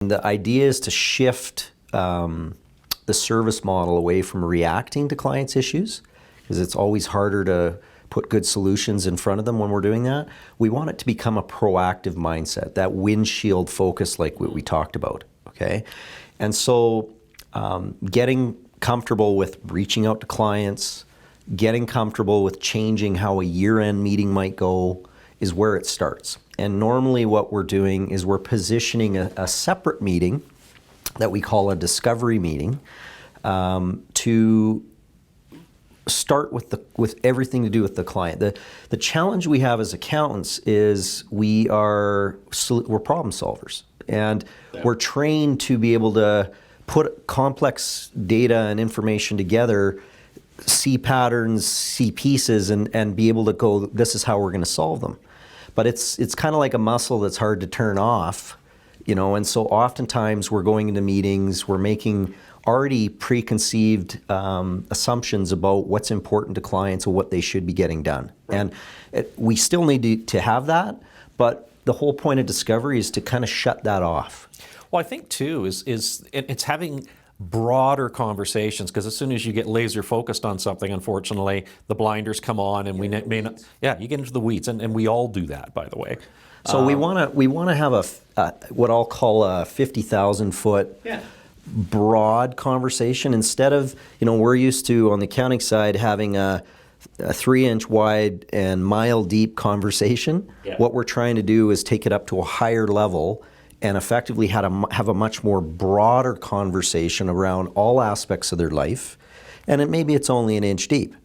The idea is to shift the service model away from reacting to clients' issues, because it's always harder to put good solutions in front of them when we're doing that. We want it to become a proactive mindset, that windshield focus like what we talked about, okay? And so getting comfortable with reaching out to clients, getting comfortable with changing how a year-end meeting might go is where it starts. And normally what we're doing is we're positioning a separate meeting that we call a discovery meeting to start with everything to do with the client. The challenge we have as accountants is we're problem solvers, and we're trained to be able to put complex data and information together, see patterns, see pieces, and be able to go, this is how we're going to solve them. But it's kind of like a muscle that's hard to turn off, you know, and so oftentimes we're going into meetings, we're making already preconceived assumptions about what's important to clients or what they should be getting done. And we still need to have that, but the whole point of discovery is to kind of shut that off. Well, I think too it's having broader conversations, because as soon as you get laser focused on something, unfortunately, the blinders come on, and we may not. Yeah, you get into the weeds, and we all do that, by the way. So we want to have what I'll call a 50,000 foot broad conversation, instead of, you know, we're used to on the accounting side having a 3-inch wide and mile deep conversation. What we're trying to do is take it up to a higher level and effectively have a much more broader conversation around all aspects of their life. And maybe it's only an inch deep,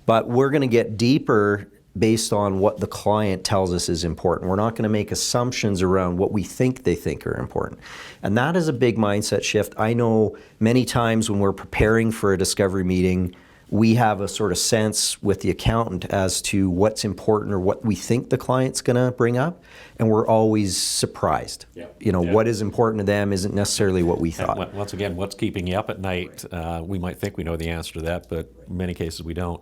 but we're going to get deeper based on what the client tells us is important. We're not going to make assumptions around what we think they think are important. And that is a big mindset shift. I know many times when we're preparing for a discovery meeting, we have a sort of sense with the accountant as to what's important or what we think the client's going to bring up, and we're always surprised. You know, what is important to them isn't necessarily what we thought. And once again, what's keeping you up at night? We might think we know the answer to that, but in many cases we don't.